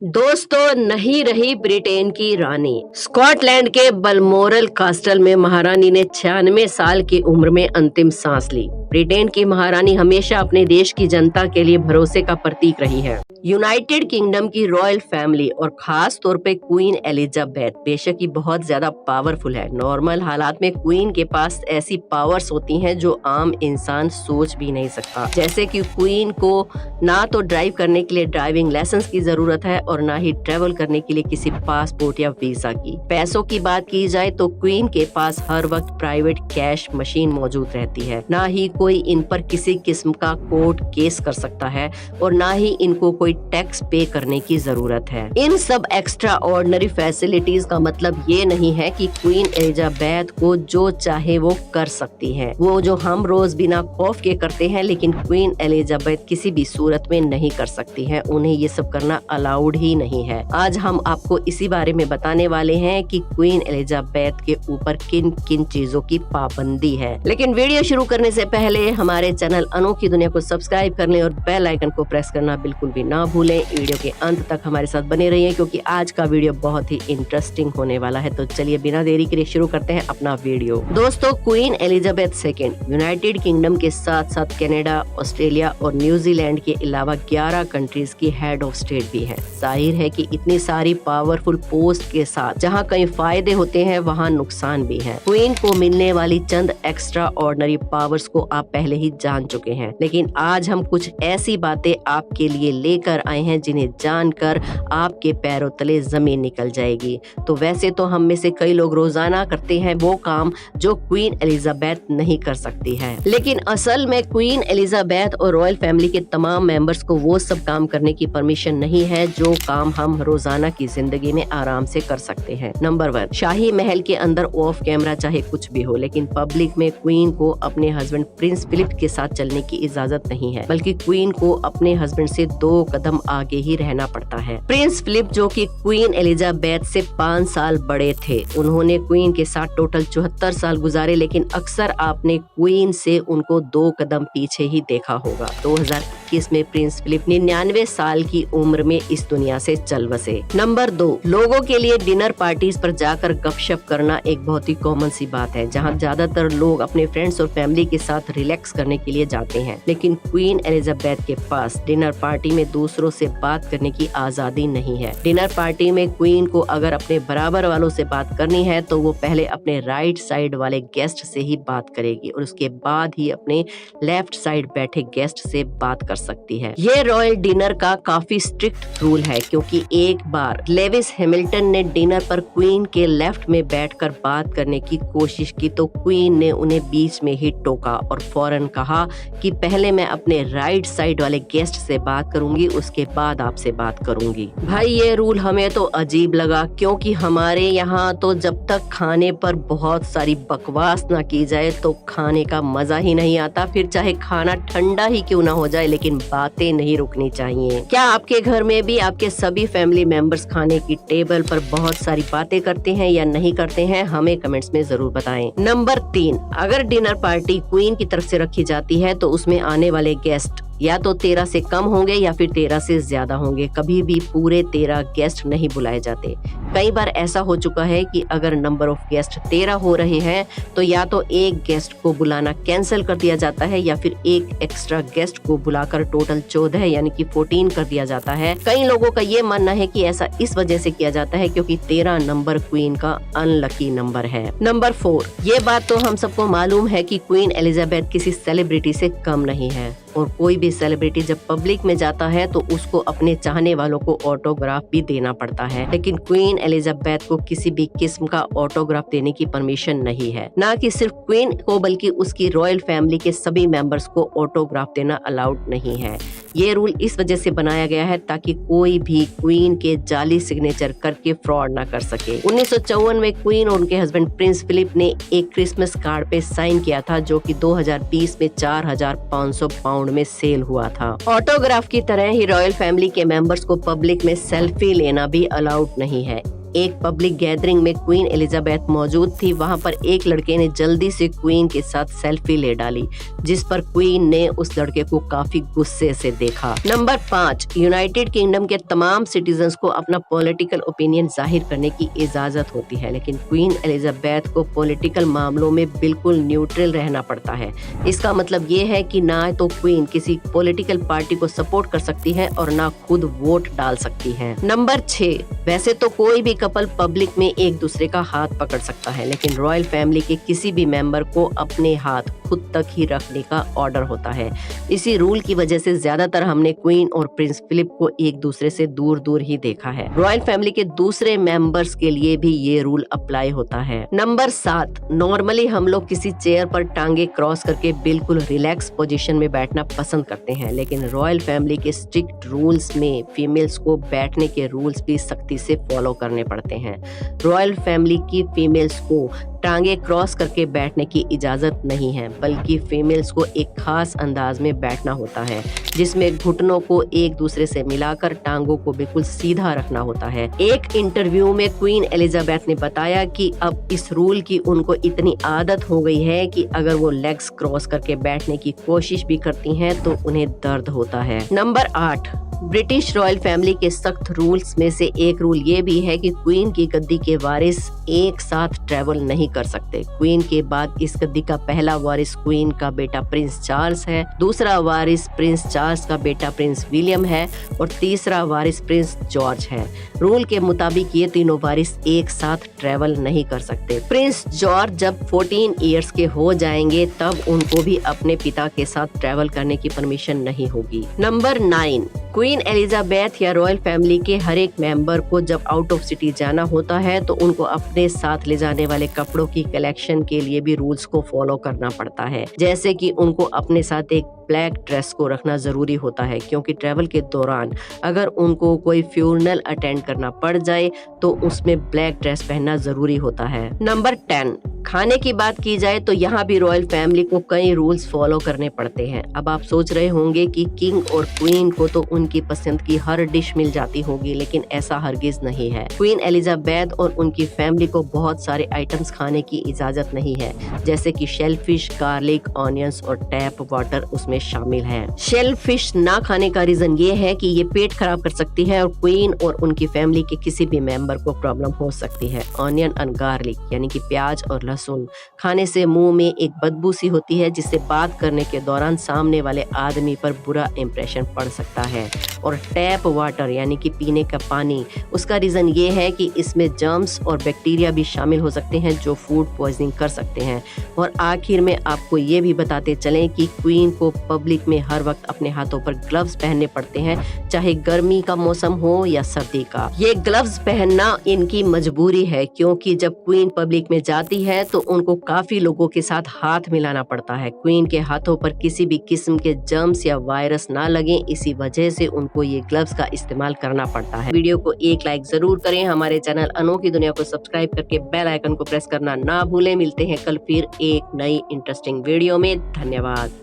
दोस्तों, नहीं रही ब्रिटेन की रानी। स्कॉटलैंड के बलमोरल कास्टल में महारानी ने 96 साल की उम्र में अंतिम सांस ली। ब्रिटेन की महारानी हमेशा अपने देश की जनता के लिए भरोसे का प्रतीक रही है। यूनाइटेड किंगडम की रॉयल फैमिली और खास तौर पे क्वीन एलिजाबेथ बेशक ही बहुत ज्यादा पावरफुल है। नॉर्मल हालात में क्वीन के पास ऐसी पावर्स होती हैं जो आम इंसान सोच भी नहीं सकता। जैसे कि क्वीन को ना तो ड्राइव करने के लिए ड्राइविंग लाइसेंस की जरूरत है और ना ही ट्रेवल करने के लिए किसी पासपोर्ट या वीजा की। पैसों की बात की जाए तो क्वीन के पास हर वक्त प्राइवेट कैश मशीन मौजूद रहती है। ना ही कोई इन पर किसी किस्म का कोर्ट केस कर सकता है और ना ही इनको कोई टैक्स पे करने की जरूरत है। इन सब एक्स्ट्रा ऑर्डिनरी फैसिलिटीज का मतलब ये नहीं है कि क्वीन एलिजाबेथ को जो चाहे वो कर सकती है, वो जो हम रोज बिना खौफ के करते हैं, लेकिन क्वीन एलिजाबेथ किसी भी सूरत में नहीं कर सकती है। उन्हें ये सब करना अलाउड ही नहीं है। आज हम आपको इसी बारे में बताने वाले हैं कि क्वीन एलिजाबेथ के ऊपर किन किन चीजों की पाबंदी है। लेकिन वीडियो शुरू करने से पहले हमारे चैनल अनोखी दुनिया को सब्सक्राइब कर लें और बेल आइकन को प्रेस करना बिल्कुल भी ना भूलें। वीडियो के अंत तक हमारे साथ बने रहिए क्योंकि आज का वीडियो बहुत ही इंटरेस्टिंग होने वाला है। तो चलिए बिना देरी के शुरू करते हैं अपना वीडियो। दोस्तों, queen Elizabeth second United kingdom के साथ साथ कनाडा, ऑस्ट्रेलिया और न्यूजीलैंड के अलावा 11 कंट्रीज की हेड ऑफ स्टेट भी है। जाहिर है कि इतनी सारी पावरफुल पोस्ट के साथ जहां कई फायदे होते हैं वहां नुकसान भी है। क्वीन को मिलने वाली चंद एक्स्ट्रा ऑर्डिनरी पावर्स को आप पहले ही जान चुके हैं, लेकिन आज हम कुछ ऐसी बातें आपके लिए लेकर आए हैं जिन्हें जानकर आपके पैरों तले जमीन निकल जाएगी। तो वैसे तो हम में से कई लोग रोजाना करते हैं वो काम जो क्वीन एलिजाबेथ नहीं कर सकती है, लेकिन असल में क्वीन एलिजाबेथ और रॉयल फैमिली के तमाम मेंबर्स को वो सब काम करने की परमिशन नहीं है जो काम हम रोजाना की जिंदगी में आराम से कर सकते हैं। नंबर 1, शाही महल के अंदर ऑफ कैमरा चाहे कुछ भी हो, लेकिन पब्लिक में क्वीन को अपने हस्बैंड प्रिंस फिलिप के साथ चलने की इजाजत नहीं है, बल्कि क्वीन को अपने हस्बैंड से 2 कदम आगे ही रहना पड़ता है। प्रिंस फिलिप जो कि क्वीन एलिजाबेथ से 5 साल बड़े थे, उन्होंने क्वीन के साथ टोटल 74 साल गुजारे, लेकिन अक्सर आपने क्वीन से उनको 2 कदम पीछे ही देखा होगा। 2021 में प्रिंस फिलिप 99 साल की उम्र में इस दुनिया से चल बसे। नंबर 2, लोगों के लिए डिनर पार्टीज पर जाकर गपशप करना एक बहुत ही कॉमन सी बात है, जहां ज्यादातर लोग अपने फ्रेंड्स और फैमिली के साथ रिलैक्स करने के लिए जाते हैं। लेकिन क्वीन एलिजाबेथ के पास डिनर पार्टी में दूसरों से बात करने की आजादी नहीं है। डिनर पार्टी में क्वीन को अगर अपने बराबर वालों से बात करनी है तो वो पहले अपने राइट साइड वाले गेस्ट से ही बात करेगी और उसके बाद ही अपने लेफ्ट साइड बैठे गेस्ट से बात कर सकती है। ये रॉयल डिनर का काफी स्ट्रिक्ट रूल है, क्योंकि एक बार लेविस हैमिल्टन ने डिनर पर क्वीन के लेफ्ट में बैठकर बात करने की कोशिश की तो क्वीन ने उन्हें बीच में ही टोका और फौरन कहा कि पहले मैं अपने राइट साइड वाले गेस्ट से बात करूंगी, उसके बाद आपसे बात करूंगी। भाई, ये रूल हमें तो अजीब लगा, क्योंकि हमारे यहाँ तो जब तक खाने पर बहुत सारी बकवास ना की जाए तो खाने का मजा ही नहीं आता। फिर चाहे खाना ठंडा ही क्यों ना हो जाए, लेकिन बातें नहीं रुकनी चाहिए। क्या आपके घर में भी आपके सभी फैमिली मेंबर्स खाने की टेबल पर बहुत सारी बातें करते हैं या नहीं करते हैं? हमें कमेंट्स में जरूर बताएं। नंबर 3, अगर डिनर पार्टी क्वीन की तरफ से रखी जाती है तो उसमें आने वाले गेस्ट या तो 13 से कम होंगे या फिर 13 से ज्यादा होंगे। कभी भी पूरे 13 गेस्ट नहीं बुलाए जाते। कई बार ऐसा हो चुका है कि अगर नंबर ऑफ गेस्ट 13 हो रहे हैं तो या तो एक गेस्ट को बुलाना कैंसिल कर दिया जाता है या फिर एक एक्स्ट्रा गेस्ट को बुलाकर टोटल 14 यानी कि 14 कर दिया जाता है। कई लोगों का ये मानना है कि ऐसा इस वजह से किया जाता है क्योंकि 13 नंबर क्वीन का अनलकी नंबर है। नंबर 4, ये बात तो हम सबको मालूम है कि क्वीन एलिजाबेथ किसी सेलिब्रिटी से कम नहीं है और कोई भी सेलिब्रिटी जब पब्लिक में जाता है तो उसको अपने चाहने वालों को ऑटोग्राफ भी देना पड़ता है, लेकिन क्वीन एलिजाबेथ को किसी भी किस्म का ऑटोग्राफ देने की परमिशन नहीं है। ना कि सिर्फ क्वीन को बल्कि उसकी रॉयल फैमिली के सभी मेंबर्स को ऑटोग्राफ देना अलाउड नहीं है। ये रूल इस वजह से बनाया गया है ताकि कोई भी क्वीन के जाली सिग्नेचर करके फ्रॉड ना कर सके। 1954 में क्वीन और उनके हस्बैंड प्रिंस फिलिप ने एक क्रिसमस कार्ड पे साइन किया था जो कि 2020 में 4500 पाउंड में सेल हुआ था। ऑटोग्राफ की तरह ही रॉयल फैमिली के मेंबर्स को पब्लिक में सेल्फी लेना भी अलाउड नहीं है। एक पब्लिक गैदरिंग में क्वीन एलिजाबेथ मौजूद थी। वहां पर एक लड़के ने जल्दी से क्वीन के साथ सेल्फी ले डाली, जिस पर क्वीन ने उस लड़के को काफी गुस्से से देखा। नंबर 5, यूनाइटेड किंगडम के तमाम सिटीजन्स को अपना पॉलिटिकल ओपिनियन जाहिर करने की इजाजत होती है, लेकिन क्वीन एलिजाबेथ को पॉलिटिकल मामलों में बिल्कुल न्यूट्रल रहना पड़ता है। इसका मतलब ये है कि ना तो क्वीन किसी पॉलिटिकल पार्टी को सपोर्ट कर सकती है और ना खुद वोट डाल सकती है। नंबर 6, वैसे तो कोई भी कपल पब्लिक में एक दूसरे का हाथ पकड़ सकता है, लेकिन रॉयल फैमिली के किसी भी मेंबर को अपने हाथ खुद तक ही रखने का ऑर्डर होता है। इसी रूल की वजह से ज्यादातर हमने क्वीन और प्रिंस फिलिप को एक दूसरे से दूर दूर ही देखा है। रॉयल फैमिली के दूसरे मेंबर्स के लिए भी ये रूल अप्लाई होता है। नंबर 7, नॉर्मली हम लोग किसी चेयर पर टांगे क्रॉस करके बिल्कुल रिलैक्स पोजीशन में बैठना पसंद करते हैं, लेकिन रॉयल फैमिली के स्ट्रिक्ट रूल्स में फीमेल्स को बैठने के रूल्स भी सख्ती से फॉलो करने पड़ते हैं। रॉयल फैमिली की फीमेल्स को टांगे क्रॉस करके बैठने की इजाजत नहीं है, बल्कि फीमेल्स को एक खास अंदाज में बैठना होता है, जिसमें घुटनों को एक दूसरे से मिलाकर टांगों को बिल्कुल सीधा रखना होता है। एक इंटरव्यू में क्वीन एलिजाबेथ ने बताया कि अब इस रूल की उनको इतनी आदत हो गई है कि अगर वो लेग्स क्रॉस करके बैठने की कोशिश भी करती हैं तो उन्हें दर्द होता है। नंबर 8, ब्रिटिश रॉयल फैमिली के सख्त रूल्स में से एक रूल ये भी है कि क्वीन की गद्दी के वारिस एक साथ ट्रेवल नहीं कर सकते। क्वीन के बाद इस गद्दी का पहला वारिस क्वीन का बेटा प्रिंस चार्ल्स है, दूसरा वारिस प्रिंस चार्ल्स का बेटा प्रिंस विलियम है और तीसरा वारिस प्रिंस जॉर्ज है। रूल के मुताबिक ये तीनों वारिस एक साथ ट्रेवल नहीं कर सकते। प्रिंस जॉर्ज जब 14 इयर्स के हो जाएंगे तब उनको भी अपने पिता के साथ ट्रेवल करने की परमिशन नहीं होगी। नंबर 9, क्वीन एलिजाबेथ या रॉयल फैमिली के हर एक मेंबर को जब आउट ऑफ सिटी जाना होता है तो उनको अपने साथ ले जाने वाले कपड़ों की कलेक्शन के लिए भी रूल्स को फॉलो करना पड़ता है। जैसे कि उनको अपने साथ एक ब्लैक ड्रेस को रखना जरूरी होता है, क्योंकि ट्रैवल के दौरान अगर उनको कोई फ्यूनरल अटेंड करना पड़ जाए तो उसमें ब्लैक ड्रेस पहनना जरूरी होता है। नंबर 10, खाने की बात की जाए तो यहाँ भी रॉयल फैमिली को कई रूल्स फॉलो करने पड़ते हैं। अब आप सोच रहे होंगे कि किंग और क्वीन को तो उनकी पसंद की हर डिश मिल जाती होगी, लेकिन ऐसा हरगिज नहीं है। क्वीन एलिजाबेथ और उनकी फैमिली को बहुत सारे आइटम्स खाने की इजाजत नहीं है, जैसे कि शेलफिश, गार्लिक, ऑनियंस और टैप वाटर उसमें शामिल है। शेलफिश ना खाने का रीजन ये है कि ये पेट खराब कर सकती है और क्वीन और उनकी फैमिली के किसी भी मेंबर को प्रॉब्लम हो सकती है। ऑनियन एंड गार्लिक यानी कि प्याज और लहसुन खाने से मुंह में एक बदबू सी होती है, जिससे बात करने के दौरान सामने वाले आदमी पर बुरा इंप्रेशन पड़ सकता है। और टैप वाटर यानी कि पीने का पानी, उसका रीजन ये है कि इसमें जर्म्स और बैक्टीरिया भी शामिल हो सकते हैं जो फूड पॉइजनिंग कर सकते हैं। और आखिर में आपको ये भी बताते चलें कि क्वीन को पब्लिक में हर वक्त अपने हाथों पर ग्लव्स पहनने पड़ते हैं, चाहे गर्मी का मौसम हो या सर्दी का। ये ग्लव्स पहनना इनकी मजबूरी है, क्योंकि जब क्वीन पब्लिक में जाती है तो उनको काफी लोगों के साथ हाथ मिलाना पड़ता है। क्वीन के हाथों पर किसी भी किस्म के जर्म्स या वायरस ना लगे, इसी वजह से उनको ये ग्लव्स का इस्तेमाल करना पड़ता है। वीडियो को एक लाइक जरूर करें। हमारे चैनल अनोखी दुनिया को सब्सक्राइब करके बेल आइकन को प्रेस करना ना भूलें। मिलते हैं कल फिर एक नई इंटरेस्टिंग वीडियो में। धन्यवाद।